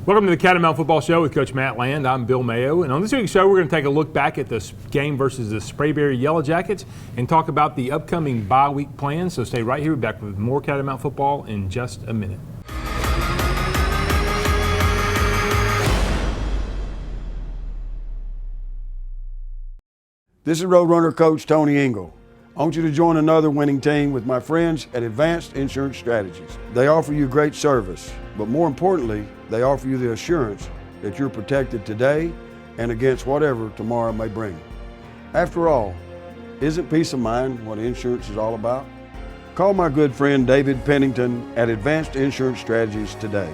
Welcome to the Catamount Football Show with Coach Matt Land. I'm Bill Mayo, and on this week's show, we're going to take a look back at this game versus the Sprayberry Yellow Jackets and talk about the upcoming bye week plans. So stay right here. We'll be back with more Catamount football in just a minute. This is Roadrunner Coach Tony Engel. I want you to join another winning team with my friends at Advanced Insurance Strategies. They offer you great service, but more importantly, they offer you the assurance that you're protected today and against whatever tomorrow may bring. After all, isn't peace of mind what insurance is all about? Call my good friend David Pennington at Advanced Insurance Strategies today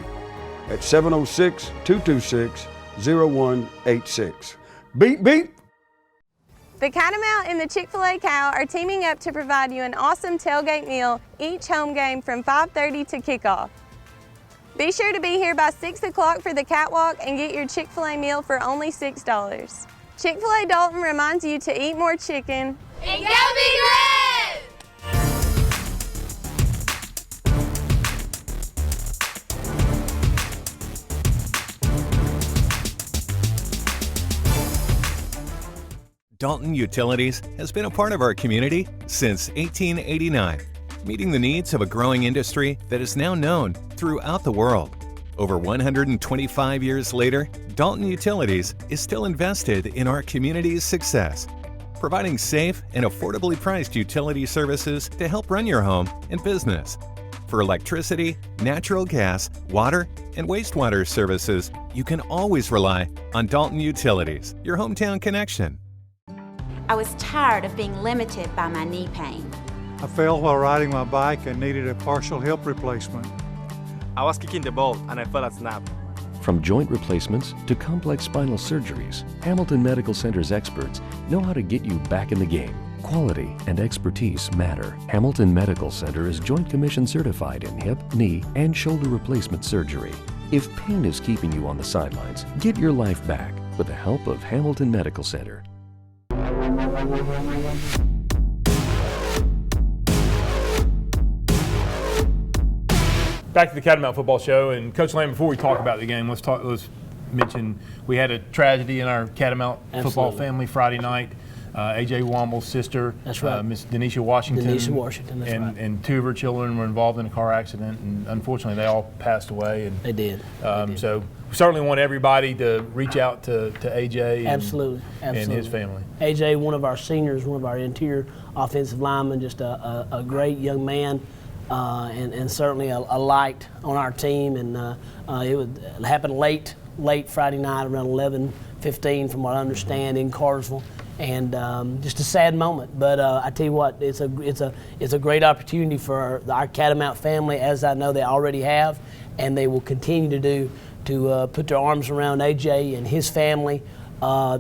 at 706-226-0186. Beep, beep. The Catamount and the Chick-fil-A Cow are teaming up to provide you an awesome tailgate meal each home game from 5:30 to kickoff. Be sure to be here by 6 o'clock for the catwalk and get your Chick-fil-A meal for only $6. Chick-fil-A Dalton reminds you to eat more chicken and go Big Red! Dalton Utilities has been a part of our community since 1889, meeting the needs of a growing industry that is now known throughout the world. Over 125 years later, Dalton Utilities is still invested in our community's success, providing safe and affordably priced utility services to help run your home and business. For electricity, natural gas, water, and wastewater services, you can always rely on Dalton Utilities, your hometown connection. I was tired of being limited by my knee pain. I fell while riding my bike and needed a partial hip replacement. I was kicking the ball and I felt a snap. From joint replacements to complex spinal surgeries, Hamilton Medical Center's experts know how to get you back in the game. Quality and expertise matter. Hamilton Medical Center is Joint Commission certified in hip, knee, and shoulder replacement surgery. If pain is keeping you on the sidelines, get your life back with the help of Hamilton Medical Center. Back to the Catamount Football Show, and Coach Lamb, before we talk about the game, let's mention we had a tragedy in our Catamount Football family Friday night. A.J. Womble's sister, that's right. Miss Denisha Washington, that's right. And two of her children were involved in a car accident, and unfortunately they all passed away. And they did. So we certainly want everybody to reach out to A.J. Absolutely. And his family. A.J., one of our seniors, one of our interior offensive linemen, just a great young man. And certainly a light on our team, and it happened late Friday night around 11:15 from what I understand in Cartersville, and just a sad moment. But I tell you what, it's a great opportunity for our Catamount family, as I know they already have, and they will continue to do, to put their arms around AJ and his family. I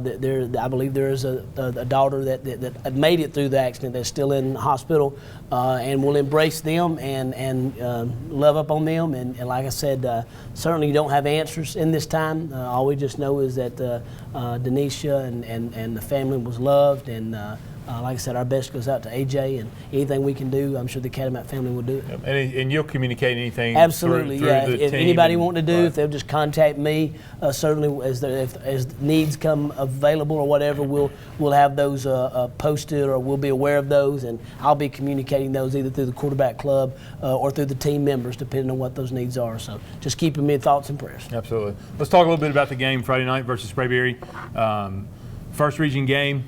believe there is a daughter that made it through the accident that's still in the hospital, and we'll embrace them and love up on them. And like I said, certainly you don't have answers in this time. All we just know is that Denisha and the family was loved, and like I said, our best goes out to AJ, and anything we can do, I'm sure the Catamount family will do it. Yep. And you'll communicate anything. Absolutely, through yeah. the If team anybody want to do, if they'll just contact me, certainly as needs come available or whatever, we'll have those posted, or we'll be aware of those, and I'll be communicating those either through the quarterback club or through the team members, depending on what those needs are. So just keep them in thoughts and prayers. Absolutely. Let's talk a little bit about the game Friday night versus Sprayberry. First region game.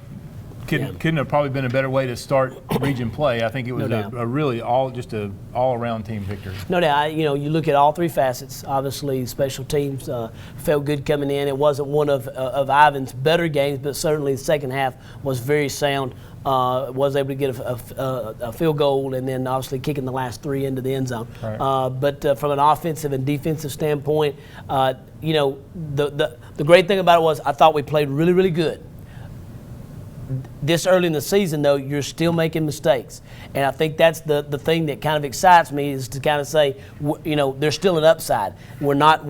Couldn't have probably been a better way to start region play. I think it was a really all-around team victory. No doubt. You look at all three facets. Obviously, special teams felt good coming in. It wasn't one of Ivan's better games, but certainly the second half was very sound. Was able to get a field goal, and then obviously kicking the last three into the end zone. Right. But from an offensive and defensive standpoint, the great thing about it was I thought we played really, really good. This early in the season, though, you're still making mistakes. And I think that's the thing that kind of excites me, is to kind of say, there's still an upside. We're not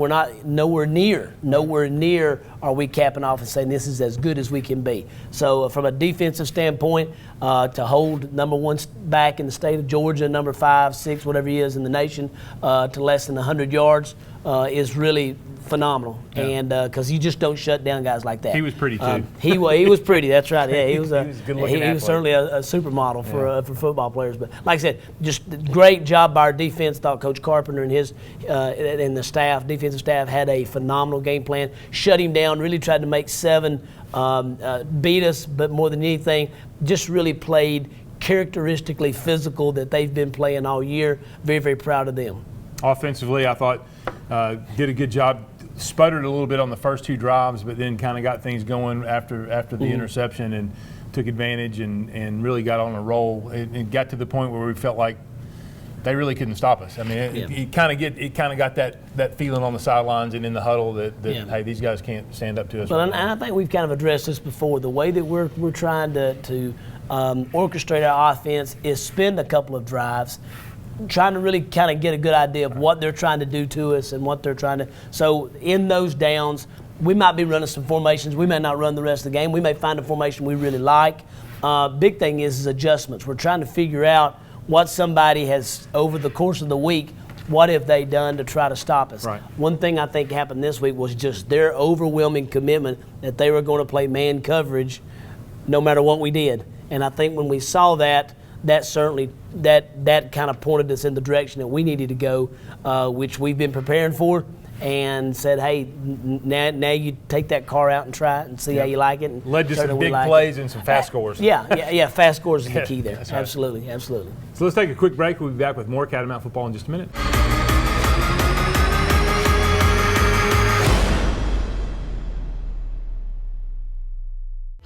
nowhere near are we capping off and saying this is as good as we can be. So from a defensive standpoint, to hold number 1 back in the state of Georgia, number 5, 6, whatever he is in the nation, to less than 100 yards is really phenomenal. Yeah. And because you just don't shut down guys like that. He was pretty too. He was pretty. That's right. Yeah, he was a good looking athlete. He was certainly a supermodel for football players. But like I said, just great job by our defense. Thought Coach Carpenter and his and the staff, defensive staff, had a phenomenal game plan. Shut him down. Really tried to make 7 beat us, but more than anything, just really played characteristically physical that they've been playing all year. Very, very proud of them. Offensively, I thought did a good job. Sputtered a little bit on the first 2 drives, but then kind of got things going after the interception and took advantage and really got on a roll. It got to the point where we felt like they really couldn't stop us. I mean, it kind of got that feeling on the sidelines and in the huddle that hey, these guys can't stand up to us. Well, and I think we've kind of addressed this before. The way that we're trying to orchestrate our offense is spend a couple of drives trying to really kind of get a good idea of what they're trying to do to us and what they're trying to. So in those downs, we might be running some formations. We may not run the rest of the game. We may find a formation we really like. Big thing is adjustments. We're trying to figure out what somebody has, over the course of the week, what have they done to try to stop us. Right. One thing I think happened this week was just their overwhelming commitment that they were going to play man coverage no matter what we did. And I think when we saw that, that certainly that kind of pointed us in the direction that we needed to go, which we've been preparing for, and said, hey, now you take that car out and try it and see how you like it. And led to some big plays and some fast scores. Yeah, fast scores is the key there. Right. Absolutely. So let's take a quick break. We'll be back with more Catamount football in just a minute.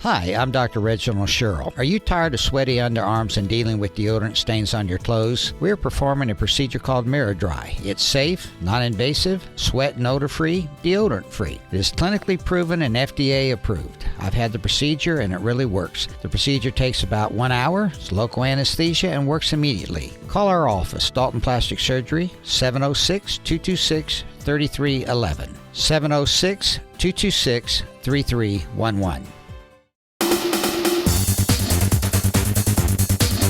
Hi, I'm Dr. Reginald Sherrill. Are you tired of sweaty underarms and dealing with deodorant stains on your clothes? We're performing a procedure called Mirror Dry. It's safe, non-invasive, sweat and odor-free, deodorant-free. It is clinically proven and FDA approved. I've had the procedure and it really works. The procedure takes about 1 hour, it's local anesthesia, and works immediately. Call our office, Dalton Plastic Surgery, 706-226-3311. 706-226-3311.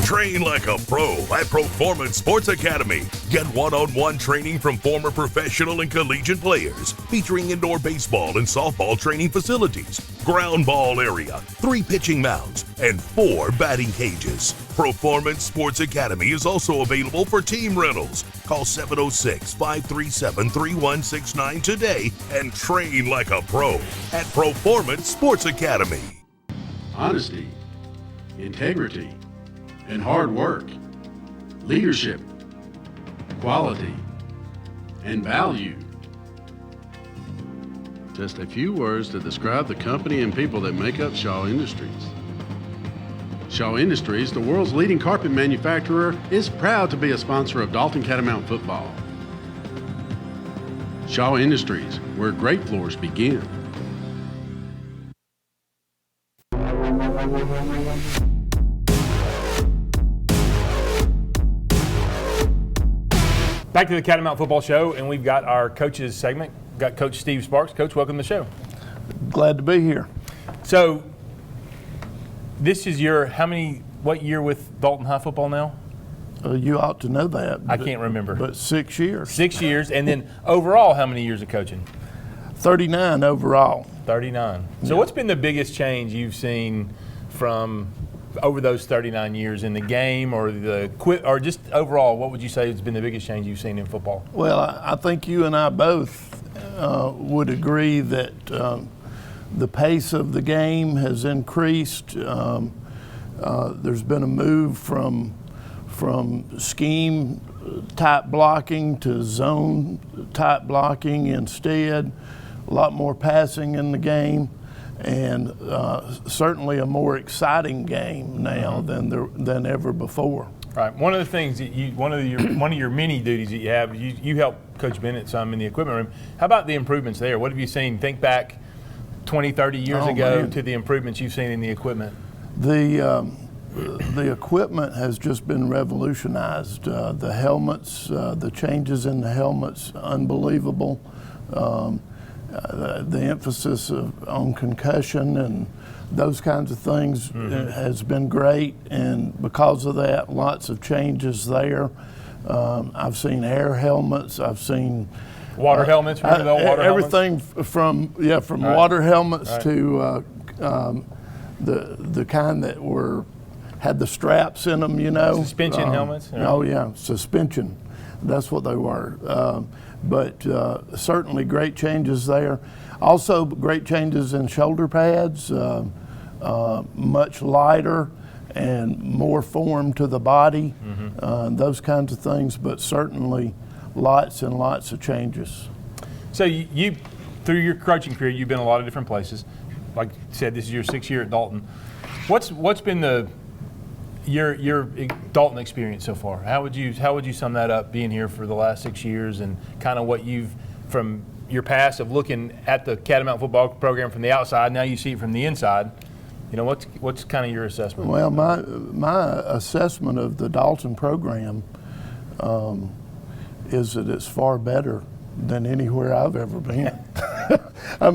Train like a pro at Performance Sports Academy. Get one-on-one training from former professional and collegiate players, featuring indoor baseball and softball training facilities, ground ball area, 3 pitching mounds, and 4 batting cages. Performance Sports Academy is also available for team rentals. Call 706-537-3169 today and train like a pro at Performance Sports Academy. Honesty, integrity, and hard work, leadership, quality, and value. Just a few words to describe the company and people that make up Shaw Industries. Shaw Industries, the world's leading carpet manufacturer, is proud to be a sponsor of Dalton Catamount Football. Shaw Industries, where great floors begin. Back to the Catamount Football Show, and we've got our coaches segment. We've got Coach Steve Sparks. Coach, welcome to the show. Glad to be here. So, this is your what year with Dalton High football now? You ought to know that. I can't remember. But 6 years. 6 years, and then overall, how many years of coaching? 39 overall. 39. So, what's been the biggest change you've seen from over those 39 years in the game, or just overall, what would you say has been the biggest change you've seen in football? Well, I think you and I both would agree that the pace of the game has increased. There's been a move from scheme type blocking to zone type blocking instead. A lot more passing in the game. And certainly a more exciting game now than ever before. Right. One of the things that one of your many duties that you have, you help Coach Bennett some in the equipment room. How about the improvements there? What have you seen? Think back 20, 30 years ago to the improvements you've seen in the equipment. The equipment has just been revolutionized. The helmets, the changes in the helmets, unbelievable. The emphasis on concussion and those kinds of things has been great, and because of that, lots of changes there. I've seen air helmets. I've seen water helmets. Remember the old water everything helmets? from water helmets to the kind that had the straps in them. Suspension helmets. Oh yeah, suspension. That's what they were. But certainly great changes there. Also great changes in shoulder pads, much lighter and more form to the body, those kinds of things, but certainly lots and lots of changes. So you through your coaching career, you've been a lot of different places. Like you said, this is your 6th year at Dalton. What's been your Dalton experience so far? How would you sum that up, being here for the last 6 years, and kind of what you've, from your past of looking at the Catamount football program from the outside, now you see it from the inside. What's kind of your assessment? Well, my assessment of the Dalton program is that it's far better than anywhere I've ever been. I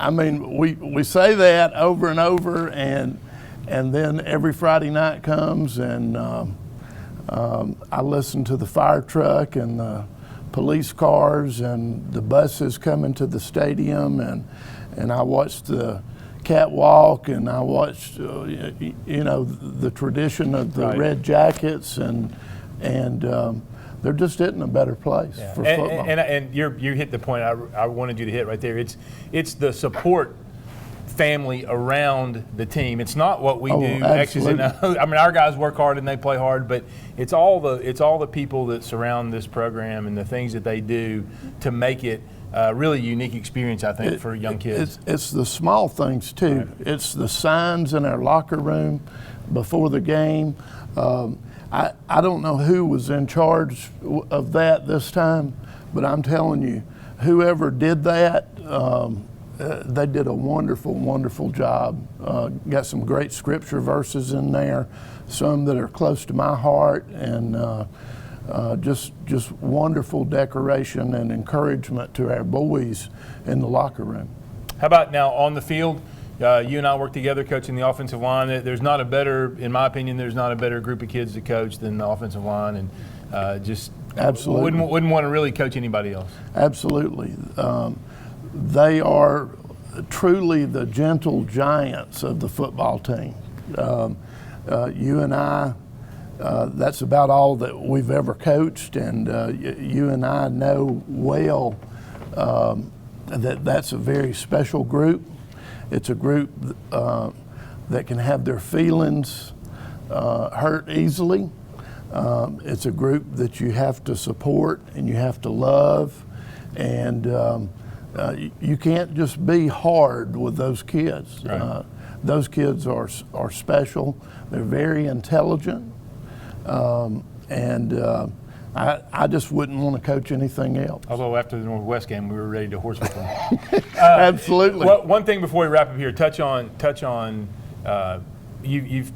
mean, we say that over and over, and then every Friday night comes, and I listen to the fire truck and the police cars and the buses coming to the stadium, and I watched the catwalk, and I watched the tradition of the red jackets, and there just isn't a better place for football. And you hit the point I wanted you to hit right there. It's the support family around the team. It's not what we do X's and O's. I mean, our guys work hard and they play hard, but it's all the people that surround this program and the things that they do to make it a really unique experience, I think, for young kids. It's the small things too. Right. It's the signs in our locker room before the game. I don't know who was in charge of that this time, but I'm telling you, whoever did that, they did a wonderful, wonderful job. Got some great scripture verses in there, some that are close to my heart, and just wonderful decoration and encouragement to our boys in the locker room. How about now on the field? You and I work together coaching the offensive line. There's not a better, in my opinion, there's not a better group of kids to coach than the offensive line, and just absolutely wouldn't want to really coach anybody else. Absolutely. They are truly the gentle giants of the football team. You and I, that's about all that we've ever coached, and you and I know well that's a very special group. It's a group that can have their feelings hurt easily. It's a group that you have to support and you have to love, and you can't just be hard with those kids. Right. Those kids are special. They're very intelligent, and I just wouldn't want to coach anything else. Although after the Northwest game, we were ready to horsewhip them. Absolutely. One thing before we wrap up here, touch on you've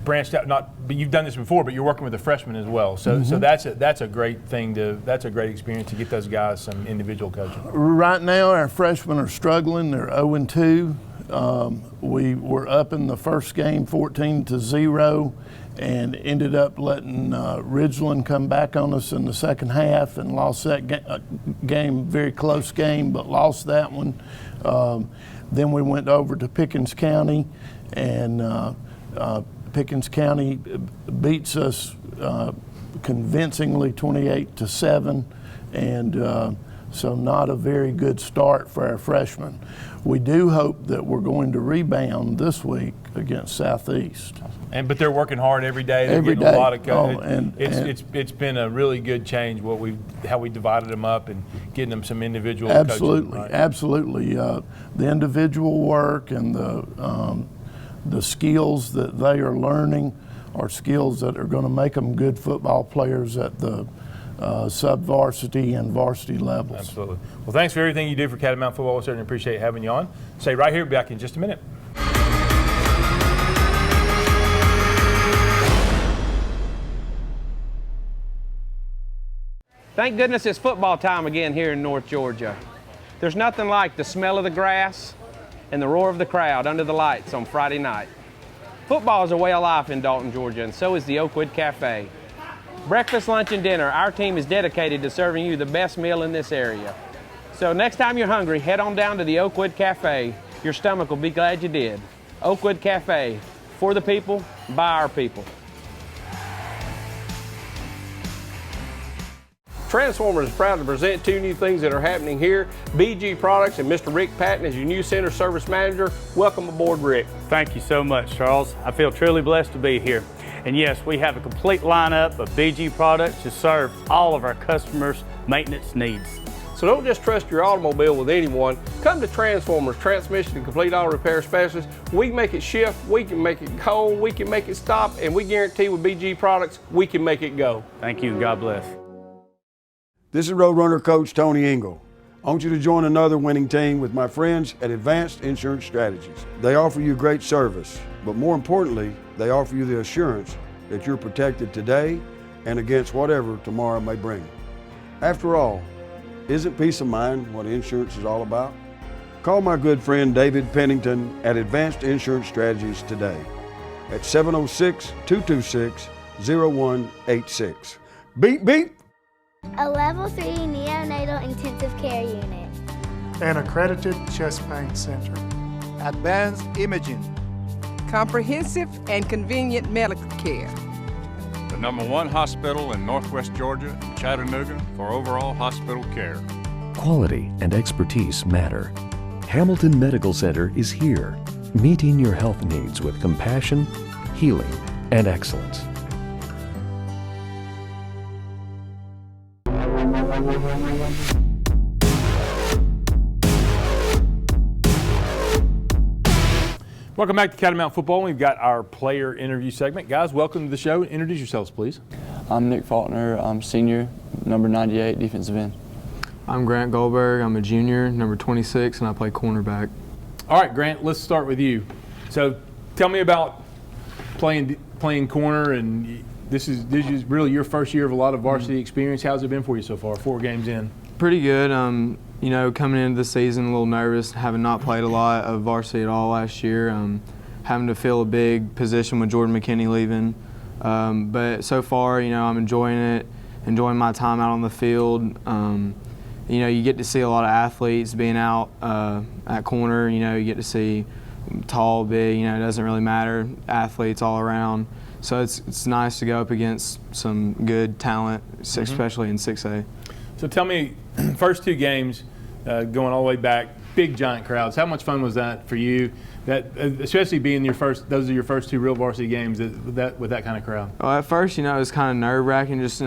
branched out, but you've done this before, but you're working with the freshmen as well. So that's a great thing that's a great experience to get those guys some individual coaching. Right now, our freshmen are struggling. They're 0-2. We were up in the first game 14-0. And ended up letting Ridgeland come back on us in the second half and lost that game, very close game, but lost that one. Then we went over to Pickens County, and Pickens County beats us convincingly 28-7, and so not a very good start for our freshmen. We do hope that we're going to rebound this week against Southeast. But they're working hard every day. They're every getting day. A lot of it's been a really good change how we divided them up and getting them some individual absolutely coaching, right? Absolutely. The individual work and the skills that they are learning are skills that are going to make them good football players at the sub-varsity and varsity levels. Absolutely. Well, thanks for everything you do for Catamount Football. We certainly appreciate having you on. Stay right here. We'll be back in just a minute. Thank goodness it's football time again here in North Georgia. There's nothing like the smell of the grass and the roar of the crowd under the lights on Friday night. Football is a way of life in Dalton, Georgia, and so is the Oakwood Cafe. Breakfast, lunch, and dinner, our team is dedicated to serving you the best meal in this area. So next time you're hungry, head on down to the Oakwood Cafe. Your stomach will be glad you did. Oakwood Cafe, for the people, by our people. Transformers is proud to present two new things that are happening here. BG Products and Mr. Rick Patton is your new center service manager. Welcome aboard, Rick. Thank you so much, Charles. I feel truly blessed to be here. And yes, we have a complete lineup of BG products to serve all of our customers' maintenance needs. So don't just trust your automobile with anyone. Come to Transformers, transmission and complete auto repair specialists. We can make it shift, we can make it go, we can make it stop, and we guarantee with BG Products, we can make it go. Thank you and God bless. This is Roadrunner Coach Tony Ingle. I want you to join another winning team with my friends at Advanced Insurance Strategies. They offer you great service, but more importantly, they offer you the assurance that you're protected today and against whatever tomorrow may bring. After all, isn't peace of mind what insurance is all about? Call my good friend David Pennington at Advanced Insurance Strategies today at 706-226-0186. Beep, beep. A level 3 neonatal intensive care unit. An accredited chest pain center. Advanced imaging. Comprehensive and convenient medical care. The #1 hospital in Northwest Georgia, Chattanooga, for overall hospital care. Quality and expertise matter. Hamilton Medical Center is here, meeting your health needs with compassion, healing, and excellence. Welcome back to Catamount Football. We've got our player interview segment. Guys, welcome to the show. Introduce yourselves, please. I'm Nick Faulkner. I'm senior, number 98, defensive end. I'm Grant Goldberg. I'm a junior, number 26, and I play cornerback. All right, Grant, let's start with you. So tell me about playing corner, and this is really your first year of a lot of varsity experience. How's it been for you so far, 4 games in? Pretty good. You know, coming into the season a little nervous, having not played a lot of varsity at all last year, having to fill a big position with Jordan McKinney leaving. But so far, you know, I'm enjoying it, enjoying my time out on the field. You know, you get to see a lot of athletes being out at corner. You know, you get to see tall, big, you know, it doesn't really matter, athletes all around. So it's nice to go up against some good talent, especially in 6A. So tell me, first 2 games, going all the way back, big giant crowds. How much fun was that for you? That especially being those are your first 2 real varsity games with that kind of crowd. Well, at first, you know, it was kind of nerve-wracking, just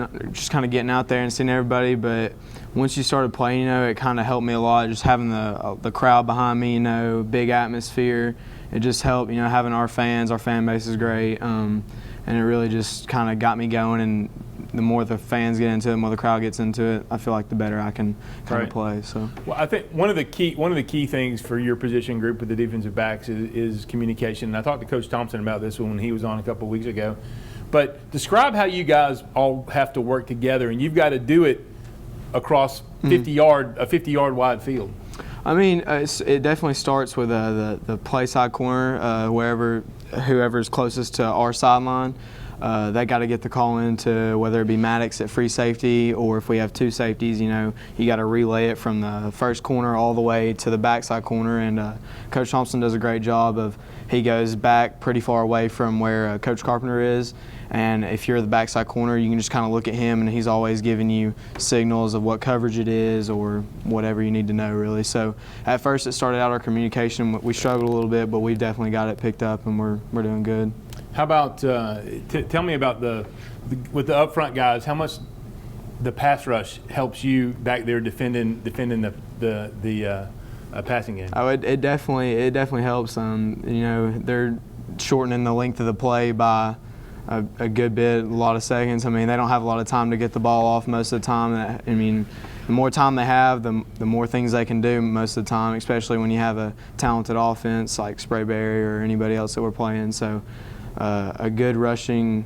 kind of getting out there and seeing everybody. But once you started playing, you know, it kind of helped me a lot. Just having the crowd behind me, you know, big atmosphere. It just helped, you know, having our fan base is great, and it really just kind of got me going. And the more the fans get into it, the more the crowd gets into it, I feel like the better I can kind of play. So, well, I think one of the key things for your position group with the defensive backs is communication. And I talked to Coach Thompson about this when he was on a couple of weeks ago. But describe how you guys all have to work together, and you've got to do it across a 50-yard wide field. I mean, it definitely starts with the play side corner, whoever's closest to our sideline. They got to get the call into whether it be Maddox at free safety, or if we have 2 safeties, you know, you got to relay it from the first corner all the way to the backside corner. And Coach Thompson does a great job of, he goes back pretty far away from where Coach Carpenter is. And if you're the backside corner, you can just kind of look at him, and he's always giving you signals of what coverage it is or whatever you need to know, really. So at first it started out our communication. We struggled a little bit, but we've definitely got it picked up, and we're doing good. How about tell me about with the up front guys, how much the pass rush helps you back there defending the passing game? Oh, it definitely helps. You know, they're shortening the length of the play by a good bit, a lot of seconds. I mean, they don't have a lot of time to get the ball off most of the time. I mean, the more time they have, the more things they can do most of the time, especially when you have a talented offense like Sprayberry or anybody else that we're playing. So a good rushing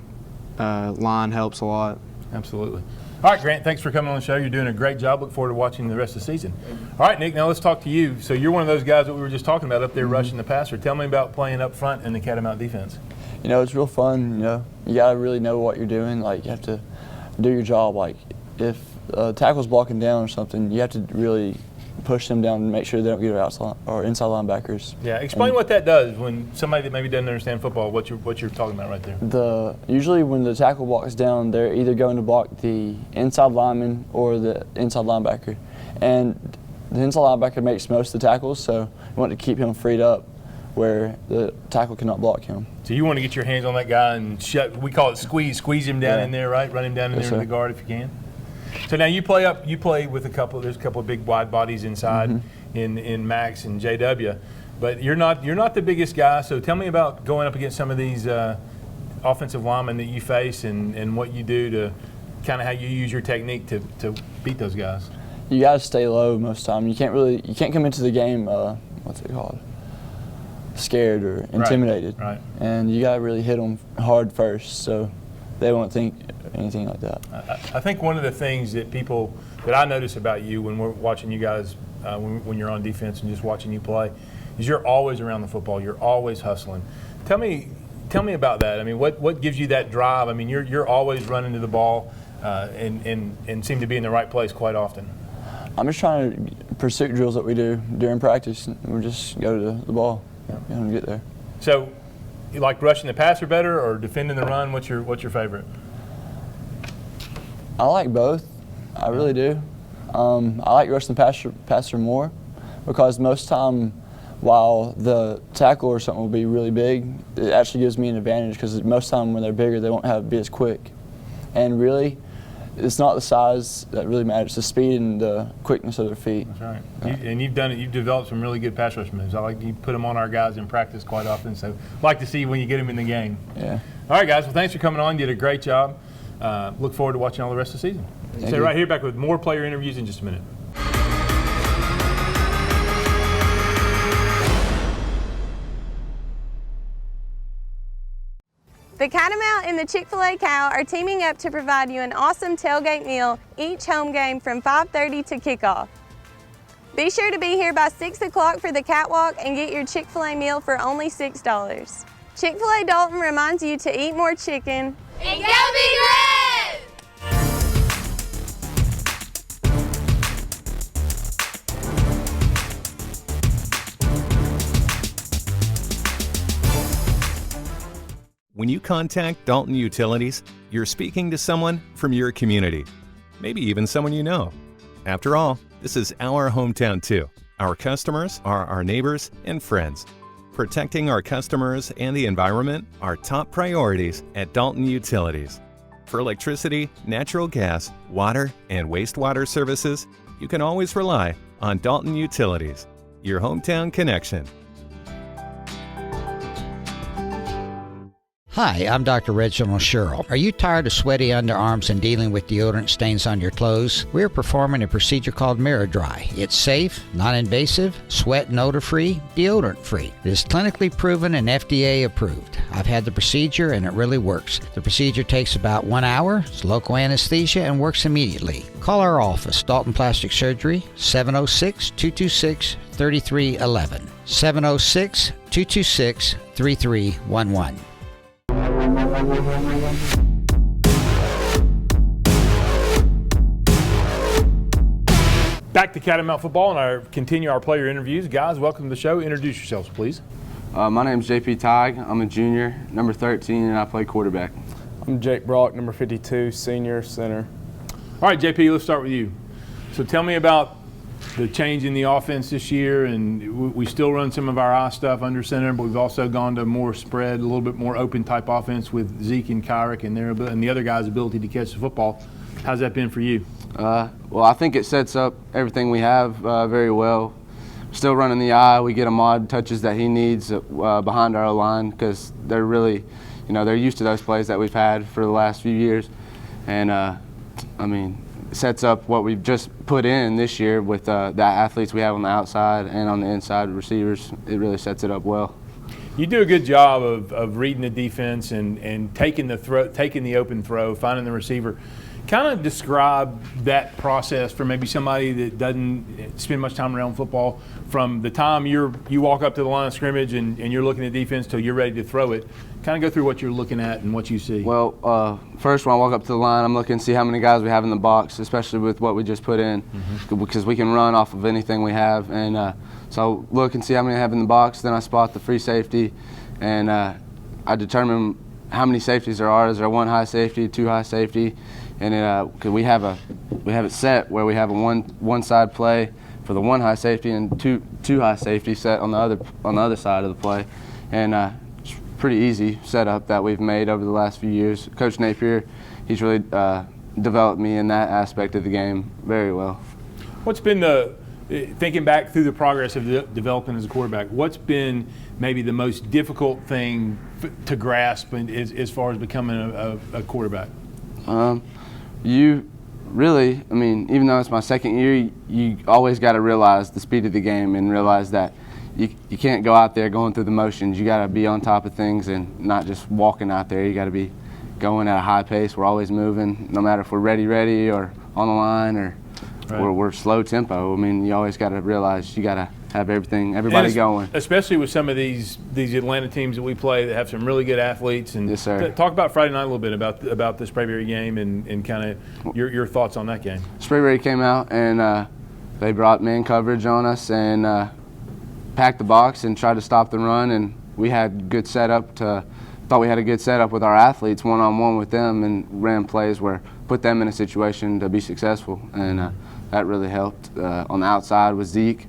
line helps a lot. Absolutely. All right, Grant, thanks for coming on the show. You're doing a great job. Look forward to watching the rest of the season. All right, Nick, now let's talk to you. So you're one of those guys that we were just talking about up there rushing the passer. Tell me about playing up front in the Catamount defense. You know, it's real fun. You know, you gotta really know what you're doing. Like, you have to do your job. Like, if tackle's blocking down or something, you have to really push them down and make sure they don't get outside or inside linebackers. Yeah, explain what that does when somebody that maybe doesn't understand football, what you're talking about right there. Usually when the tackle blocks down, they're either going to block the inside lineman or the inside linebacker. And the inside linebacker makes most of the tackles, so you want to keep him freed up where the tackle cannot block him. So you want to get your hands on that guy and we call it squeeze him down in there, right? Run him down in there in the guard if you can. So now you play with there's a couple of big wide bodies inside in Max and JW, but you're not the biggest guy. So tell me about going up against some of these offensive linemen that you face and what you do to kind of how you use your technique to beat those guys. You got to stay low most of the time. You can't come into the game scared or intimidated. Right. And you got to really hit them hard first so they won't think anything like that. I think one of the things that I notice about you when we're watching you guys, when you're on defense and just watching you play, is you're always around the football. You're always hustling. Tell me about that. I mean, what gives you that drive? I mean, you're always running to the ball and seem to be in the right place quite often. I'm just trying to pursuit drills that we do during practice. We just go to the ball and get there. So, you like rushing the passer better or defending the run? What's your favorite? I like both. I really do. I like rushing the passer more because most time, while the tackle or something will be really big, it actually gives me an advantage because most time when they're bigger, they won't be as quick. And really, it's not the size that really matters. It's the speed and the quickness of their feet. That's right. And you've done it. You've developed some really good pass rush moves. I like you put them on our guys in practice quite often. So I'd like to see when you get them in the game. Yeah. All right, guys. Well, thanks for coming on. You did a great job. Look forward to watching all the rest of the season. Stay right here, back with more player interviews in just a minute. The Catamount and the Chick-fil-A Cow are teaming up to provide you an awesome tailgate meal each home game from 5:30 to kickoff. Be sure to be here by 6 o'clock for the catwalk and get your Chick-fil-A meal for only $6. Chick-fil-A Dalton reminds you to eat more chicken and go be great! When you contact Dalton Utilities, you're speaking to someone from your community, maybe even someone you know. After all, this is our hometown too. Our customers are our neighbors and friends. Protecting our customers and the environment are top priorities at Dalton Utilities. For electricity, natural gas, water, and wastewater services, you can always rely on Dalton Utilities, your hometown connection. Hi, I'm Dr. Reginald Sherrill. Are you tired of sweaty underarms and dealing with deodorant stains on your clothes? We're performing a procedure called Mirror Dry. It's safe, non-invasive, sweat and odor-free, deodorant-free. It is clinically proven and FDA approved. I've had the procedure and it really works. The procedure takes about 1 hour, it's local anesthesia, and works immediately. Call our office, Dalton Plastic Surgery, 706-226-3311. 706-226-3311. Back to Catamount Football and continue our player interviews. Guys, welcome to the show. Introduce yourselves, please. My name's JP Tighe. I'm a junior, number 13, and I play quarterback. I'm Jake Brock, number 52, senior center. All right, JP, let's start with you. So tell me about the change in the offense this year, and we still run some of our eye stuff under center, but we've also gone to more spread, a little bit more open type offense with Zeke and Kyrick and the other guys' ability to catch the football. How's that been for you? Well, I think it sets up everything we have very well. Still running the eye. We get him odd touches that he needs behind our line because they're really, they're used to those plays that we've had for the last few years. And, sets up what we've just put in this year with the athletes we have on the outside and on the inside receivers. It really sets it up well. You do a good job of reading the defense and taking the open throw, finding the receiver. Kind of describe that process for maybe somebody that doesn't spend much time around football, from the time you walk up to the line of scrimmage and you're looking at defense till you're ready to throw it. Kind of go through what you're looking at and what you see. Well, first when I walk up to the line, I'm looking to see how many guys we have in the box, especially with what we just put in, because we can run off of anything we have. And so look and see how many I have in the box. Then I spot the free safety, and I determine how many safeties there are. Is there one high safety, two high safety? And cause we have it set where we have a one side play for the one high safety and two high safety set on the other side of the play, and it's pretty easy setup that we've made over the last few years. Coach Napier, he's really developed me in that aspect of the game very well. What's been thinking back through the progress of developing as a quarterback, what's been maybe the most difficult thing to grasp as far as becoming a quarterback? You really, I mean, even though it's my second year, you always got to realize the speed of the game and realize that you can't go out there going through the motions. You got to be on top of things and not just walking out there. You got to be going at a high pace. We're always moving, no matter if we're ready or on the line or we're slow tempo. I mean, you always got to realize you got to have everybody going. Especially with some of these Atlanta teams that we play that have some really good athletes. And yes, sir. Talk about Friday night a little bit about the Sprayberry game and kind of your thoughts on that game. Sprayberry came out and they brought man coverage on us and packed the box and tried to stop the run, and we had good setup thought we had a good setup with our athletes one-on-one with them and ran plays where put them in a situation to be successful, and that really helped. On the outside with Zeke,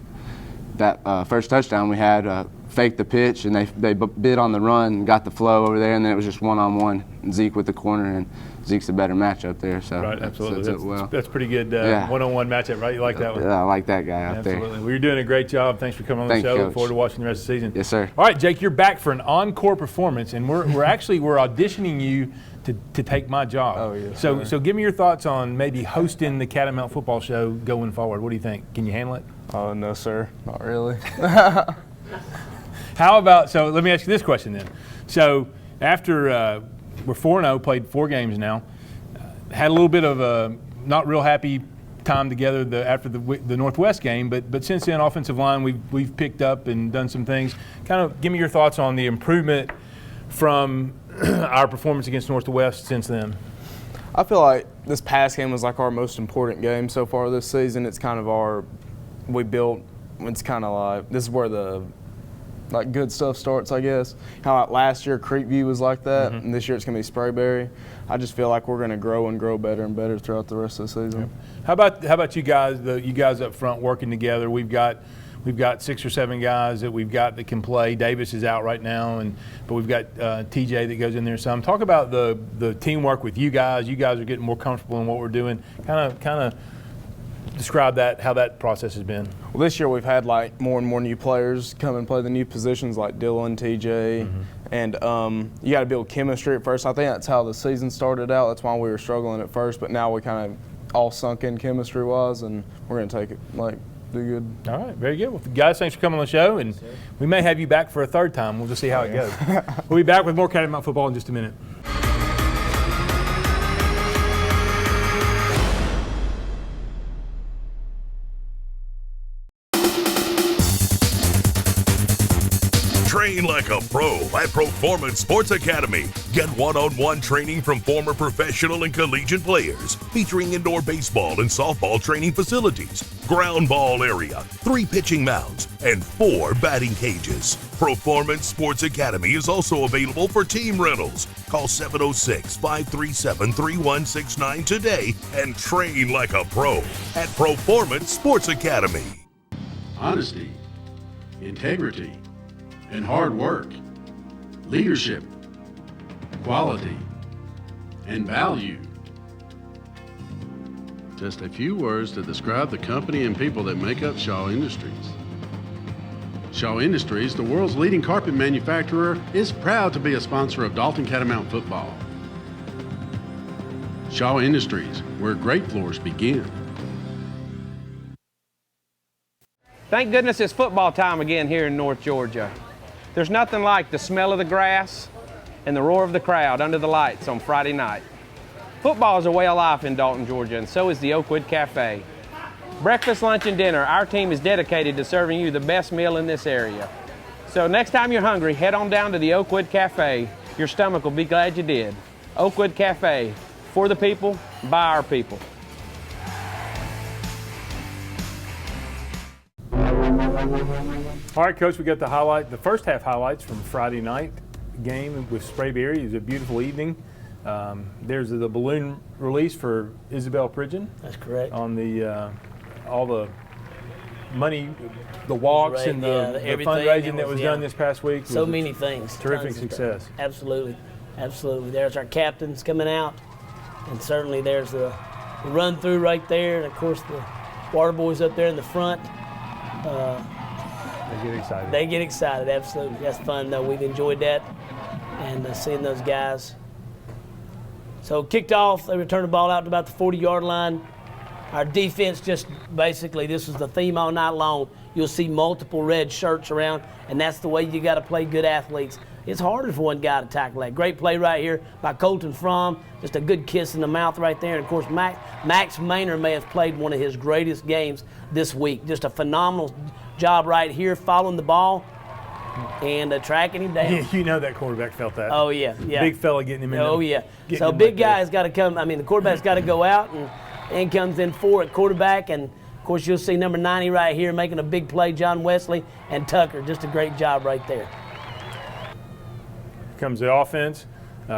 that first touchdown we had, faked the pitch, and they bid on the run and got the flow over there, and then it was just one-on-one, Zeke with the corner, and Zeke's a better matchup there. So right, absolutely. That's pretty good yeah. One-on-one matchup, right? You like that one? Yeah, I like that guy out there. Absolutely. Well, you're doing a great job. Thanks for coming on the show. Look forward to watching the rest of the season. Yes, sir. All right, Jake, you're back for an encore performance, and we're auditioning you to take my job. Oh, yes, so give me your thoughts on maybe hosting the Catamount Football Show going forward. What do you think? Can you handle it? Oh, no, sir. Not really. How about, so let me ask you this question then. So after we're 4-0, played 4 games now, had a little bit of a not real happy time together after the Northwest game, but since then, offensive line, we've picked up and done some things. Kind of give me your thoughts on the improvement from our performance against Northwest since then. I feel like this past game was like our most important game so far this season. It's kind of it's kind of like, this is where the good stuff starts, I guess. How last year Creekview was like that, and this year it's going to be Sprayberry. I just feel like we're going to grow and grow better and better throughout the rest of the season. How about you guys? You guys up front working together. We've got 6 or 7 guys that can play. Davis is out right now, but we've got TJ that goes in there some. Talk about the teamwork with you guys. You guys are getting more comfortable in what we're doing. Kind of describe that, how that process has been. Well, this year we've had more and more new players come and play the new positions like Dylan, TJ, and you got to build chemistry at first. I think that's how the season started out. That's why we were struggling at first, but now we kind of all sunk in chemistry-wise, and we're going to take it do good. All right, very good. Well, guys, thanks for coming on the show, and we may have you back for a 3rd time. We'll just see how it goes. We'll be back with more Catamount football in just a minute. Train like a pro at Performance Sports Academy. Get one-on-one training from former professional and collegiate players, featuring indoor baseball and softball training facilities, ground ball area, 3 pitching mounds, and 4 batting cages. Performance Sports Academy is also available for team rentals. Call 706-537-3169 today and train like a pro at Performance Sports Academy. Honesty, integrity, and hard work, leadership, quality, and value. Just a few words to describe the company and people that make up Shaw Industries. Shaw Industries, the world's leading carpet manufacturer, is proud to be a sponsor of Dalton Catamount Football. Shaw Industries, where great floors begin. Thank goodness it's football time again here in North Georgia. There's nothing like the smell of the grass and the roar of the crowd under the lights on Friday night. Football is a way of life in Dalton, Georgia, and so is the Oakwood Cafe. Breakfast, lunch, and dinner, our team is dedicated to serving you the best meal in this area. So next time you're hungry, head on down to the Oakwood Cafe. Your stomach will be glad you did. Oakwood Cafe, for the people, by our people. All right, Coach, we got the first half highlights from Friday night game with Sprayberry. It was a beautiful evening. There's the balloon release for Isabel Pridgeon. That's correct. On the all the money, the walks and the fundraising that was done this past week. So many things. Terrific success. Absolutely. Absolutely. There's our captains coming out, and certainly there's the run through right there, and of course the water boys up there in the front. They get excited. They get excited, absolutely. That's fun, though. We've enjoyed that, and seeing those guys. So kicked off, they returned the ball out to about the 40-yard line. Our defense just basically, this was the theme all night long. You'll see multiple red shirts around, and that's the way you got to play good athletes. It's harder for one guy to tackle that. Great play right here by Colton Fromm. Just a good kiss in the mouth right there. And, of course, Max Maynard may have played one of his greatest games this week. Just a phenomenal job right here, following the ball and tracking him down. You know that quarterback felt that. Oh, yeah. Big fella getting him in. Oh, yeah. So big guy's got to come. I mean, the quarterback's got to go out, and comes in for at quarterback. And, of course, you'll see number 90 right here making a big play, John Wesley and Tucker. Just a great job right there. Comes the offense.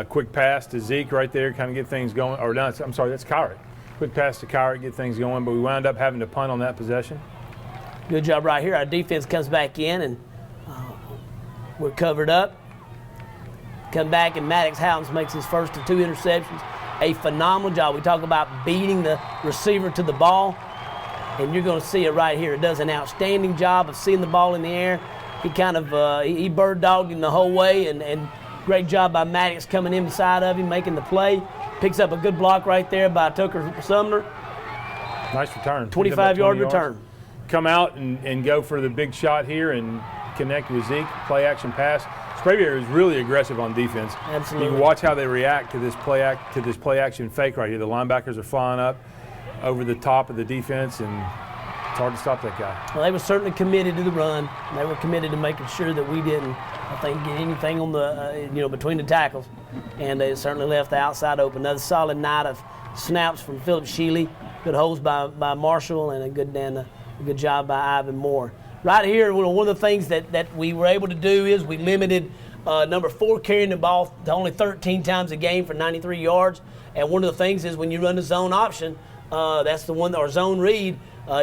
Quick pass to Zeke right there, kind of get things going. Or no, I'm sorry, that's Kyrick. Quick pass to Kyrick, get things going, but we wound up having to punt on that possession. Good job right here. Our defense comes back in, and we're covered up. Come back, and Maddox Howens makes his first of 2 interceptions. A phenomenal job. We talk about beating the receiver to the ball, and you're going to see it right here. It does an outstanding job of seeing the ball in the air. He kind of he bird dogged him the whole way, and great job by Maddox coming inside of him, making the play. Picks up a good block right there by Tucker Sumner. Nice return. 25-yard return. Come out and go for the big shot here and connect with Zeke. Play action pass. Sprayberry is really aggressive on defense. Absolutely. You can watch how they react to this play action fake right here. The linebackers are flying up over the top of the defense, and it's hard to stop that guy. Well, they were certainly committed to the run. They were committed to making sure that we didn't, I think, get anything on the, between the tackles. And they certainly left the outside open. Another solid night of snaps from Philip Shealy. Good holds by Marshall, and a good job by Ivan Moore. Right here, one of the things that we were able to do is we limited number 4 carrying the ball to only 13 times a game for 93 yards. And one of the things is when you run the zone option, that's the one, or zone read,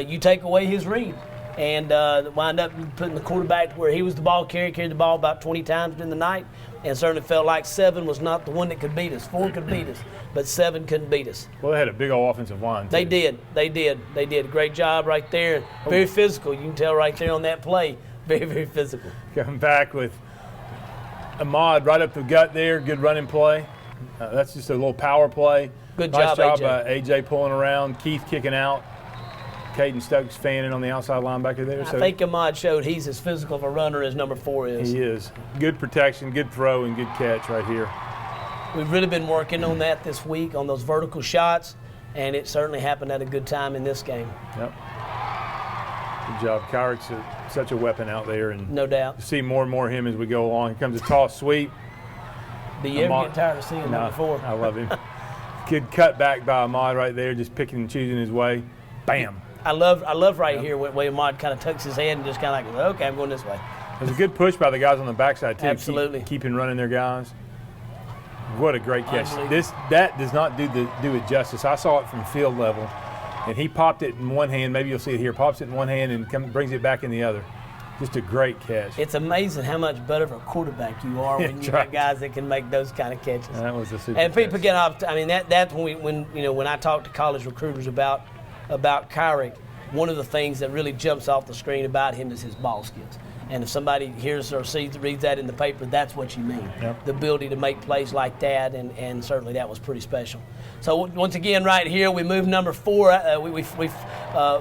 you take away his read. And wind up putting the quarterback where he was the ball carrier, carried the ball about 20 times during the night, and certainly felt like 7 was not the one that could beat us. 4 could beat us, but 7 couldn't beat us. Well, they had a big old offensive line, too. They did. Great job right there. Very physical. You can tell right there on that play. Very, very physical. Coming back with Ahmad right up the gut there. Good running play. That's just a little power play. Good nice job, by AJ pulling around. Keith kicking out. Caden Stokes fanning on the outside linebacker there. I think Ahmad showed he's as physical of a runner as number 4 is. He is. Good protection, good throw, and good catch right here. We've really been working on that this week, on those vertical shots, and it certainly happened at a good time in this game. Yep. Good job. Kyrick's such a weapon out there. And no doubt. You see more and more of him as we go along. Here comes a toss sweep. Do you ever get tired of seeing number 4? I love him. Good cut back by Ahmad right there, just picking and choosing his way. Bam. I love right here when Ahmad kind of tucks his head and just kind of like, okay, I'm going this way. There's a good push by the guys on the backside, too. Absolutely. Keeping running their guys. What a great catch. That does not do it justice. I saw it from field level, and he popped it in one hand. Maybe you'll see it here. Pops it in one hand and brings it back in the other. Just a great catch. It's amazing how much better of a quarterback you are when you got guys that can make those kind of catches. That was a super And people catch. get off. I mean, that's when I talk to college recruiters about Kyrick, one of the things that really jumps off the screen about him is his ball skills. And if somebody hears or reads that in the paper, that's what you mean. Yep. The ability to make plays like that, and certainly that was pretty special. So once again, right here, we move number 4.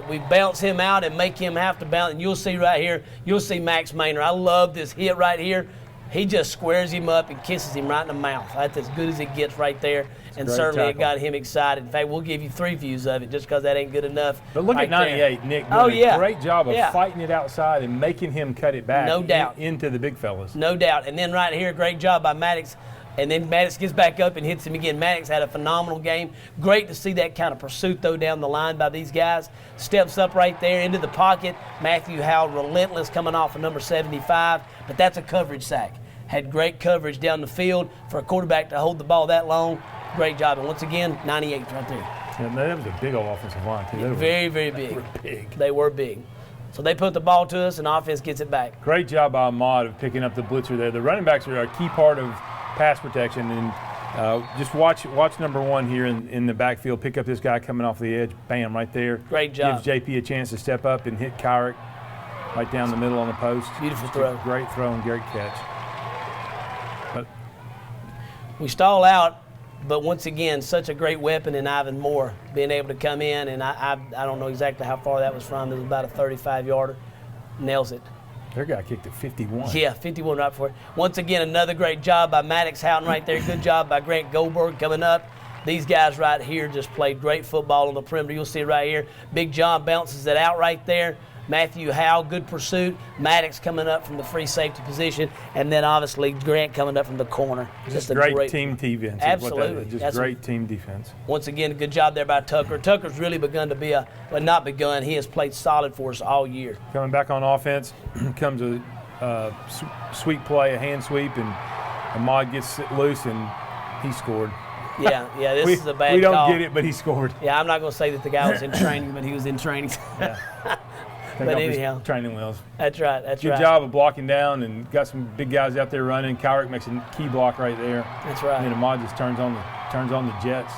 We bounce him out and make him have to bounce. And you'll see right here, you'll see Max Maynard. I love this hit right here. he just squares him up and kisses him right in the mouth. That's as good as it gets right there. And certainly it got him excited. In fact, we'll give you 3 views of it just because that ain't good enough. But look right at 98, there. Nick doing a great job of Yeah. fighting it outside and making him cut it back No doubt. into the big fellas. No doubt. And then right here, great job by Maddox. And then Maddox gets back up and hits him again. Maddox had a phenomenal game. Great to see that kind of pursuit, though, down the line by these guys. Steps up right there into the pocket. Matthew Howell, relentless, coming off of number 75. But that's a coverage sack. Had great coverage down the field for a quarterback to hold the ball that long. Great job. And once again, 98 right there. Yeah, that was a big old offensive line, too. Very, very big. They were big. So they put the ball to us, and offense gets it back. Great job by Ahmad of picking up the blitzer there. The running backs are a key part of pass protection, and just watch number 1 here in the backfield, pick up this guy coming off the edge, bam, right there. Great job. Gives JP a chance to step up and hit Kyrick right down the middle on the post. Beautiful throw. Great throw and great catch. But we stall out, but once again, such a great weapon in Ivan Moore, being able to come in, and I don't know exactly how far that was from. It was about a 35-yarder. Nails it. Their guy kicked at 51. Yeah, 51 right before it. Once again, another great job by Maddox Houghton right there. Good job by Grant Goldberg coming up. These guys right here just played great football on the perimeter. You'll see it right here. Big John bounces it out right there. Matthew Howell, good pursuit. Maddox coming up from the free safety position. And then obviously Grant coming up from the corner. Just a great team defense. Absolutely. Just great team defense. Once again, a good job there by Tucker. Tucker's really begun to be not begun. He has played solid for us all year. Coming back on offense comes a sweep play, a hand sweep, and Ahmad gets it loose, and he scored. Yeah, this is a bad call. We don't get it, but he scored. Yeah, I'm not going to say that the guy was in training, but he was in training. Yeah. But anyhow, training wheels. That's right. Good job of blocking down, and got some big guys out there running. Kyrick makes a key block right there. That's right. And then Ahmad just turns on the jets.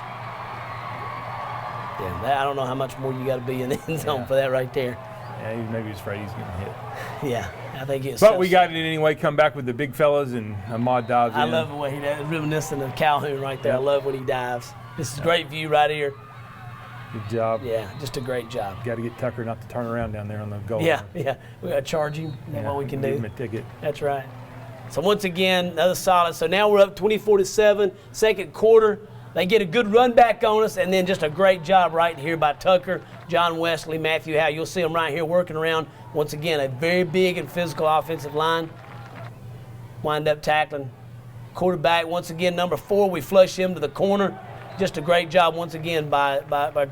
Yeah, I don't know how much more you got to be in the end zone for that right there. Yeah, maybe he's afraid he's going to hit. Yeah, I think it's. But we got it anyway. Come back with the big fellas, and Ahmad dives in. I love the way he does. Reminiscent of Calhoun right there. I love when he dives. This is a great view right here. Good job. Yeah, just a great job. Got to get Tucker not to turn around down there on the goal. Yeah. We got to charge him. That's what we can do. Give him a ticket. That's right. So once again, another solid. So now we're up 24-7, second quarter. They get a good run back on us, and then just a great job right here by Tucker, John Wesley, Matthew Howe. You'll see them right here working around. Once again, a very big and physical offensive line. Wind up tackling. Quarterback, once again, number 4, we flush him to the corner. Just a great job once again by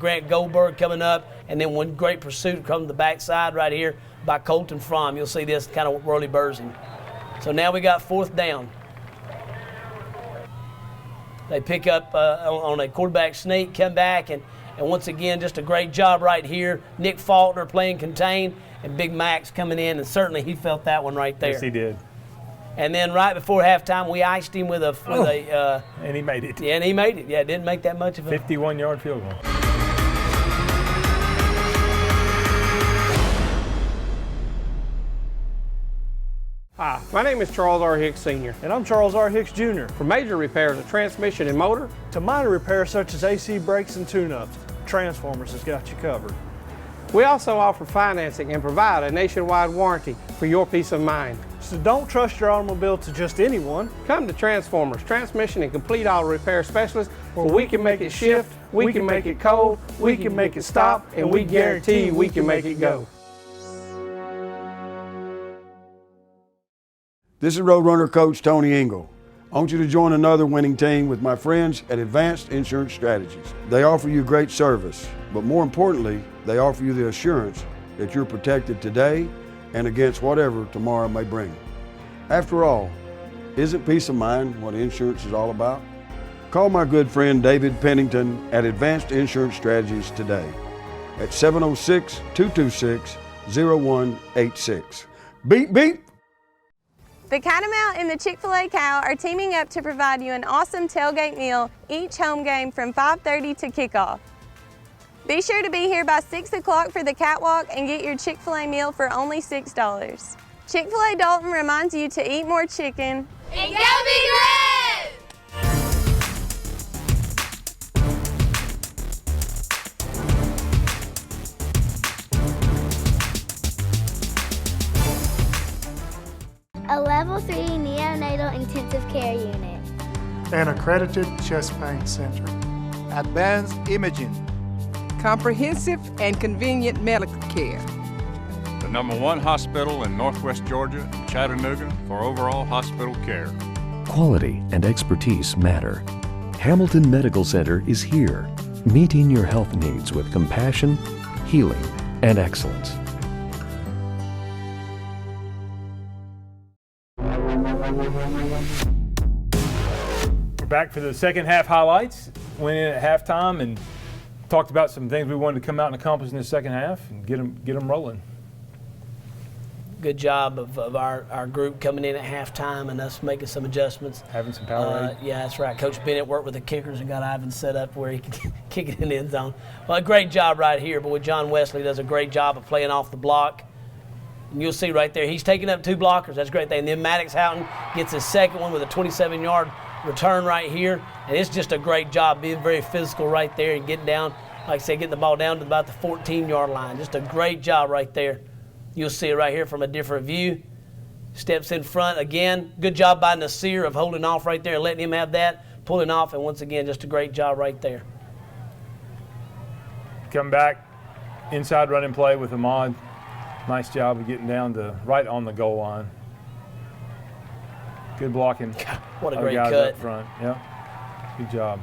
Grant Goldberg coming up, and then one great pursuit from the backside right here by Colton Fromm. You'll see this kind of whirly bursing. So now we got 4th down. They pick up on a quarterback sneak, come back, and once again, just a great job right here. Nick Faulkner playing contain, and Big Max coming in, and certainly he felt that one right there. Yes, he did. And then right before halftime, we iced him with a and he made it. Yeah, and he made it. Yeah, it didn't make that much of a 51-yard field goal. Hi, my name is Charles R. Hicks Sr. And I'm Charles R. Hicks Jr. For major repairs of transmission and motor, to minor repairs such as AC brakes and tune-ups, Transformers has got you covered. we also offer financing and provide a nationwide warranty for your peace of mind. So don't trust your automobile to just anyone. Come to Transformers, Transmission and Complete Auto Repair Specialists, where we can make it shift, we can make it cold, we can make it stop, and we guarantee we can make it go. This is Roadrunner Coach Tony Engel. I want you to join another winning team with my friends at Advanced Insurance Strategies. They offer you great service, but more importantly, they offer you the assurance that you're protected today and against whatever tomorrow may bring. After all, isn't peace of mind what insurance is all about? Call my good friend David Pennington at Advanced Insurance Strategies today at 706-226-0186. Beep, beep. The Catamount and the Chick-fil-A Cow are teaming up to provide you an awesome tailgate meal each home game from 5:30 to kickoff. Be sure to be here by 6 o'clock for the catwalk and get your Chick-fil-A meal for only $6. Chick-fil-A Dalton reminds you to eat more chicken and go Big Red! Level 3 neonatal intensive care unit. An accredited chest pain center. Advanced imaging. Comprehensive and convenient medical care. The #1 hospital in Northwest Georgia, Chattanooga, for overall hospital care. Quality and expertise matter. Hamilton Medical Center is here, meeting your health needs with compassion, healing, and excellence. We're back for the second half highlights. Went in at halftime and talked about some things we wanted to come out and accomplish in the second half and get them rolling. Good job of our group coming in at halftime and us making some adjustments. Having some power. Yeah, that's right. Coach Bennett worked with the kickers and got Ivan set up where he could kick it in the end zone. Well, a great job right here. But John Wesley does a great job of playing off the block. And you'll see right there, he's taking up 2 blockers. That's a great thing. And then Maddox Houghton gets his second one with a 27-yard return right here. And it's just a great job being very physical right there and getting down, like I said, getting the ball down to about the 14-yard line. Just a great job right there. You'll see it right here from a different view. Steps in front again. Good job by Nasir of holding off right there and letting him have that, pulling off, and once again, just a great job right there. Come back, inside running play with Ahmad. Nice job of getting down to right on the goal line. Good blocking. What a great guys cut. Up front. Yep. Good job.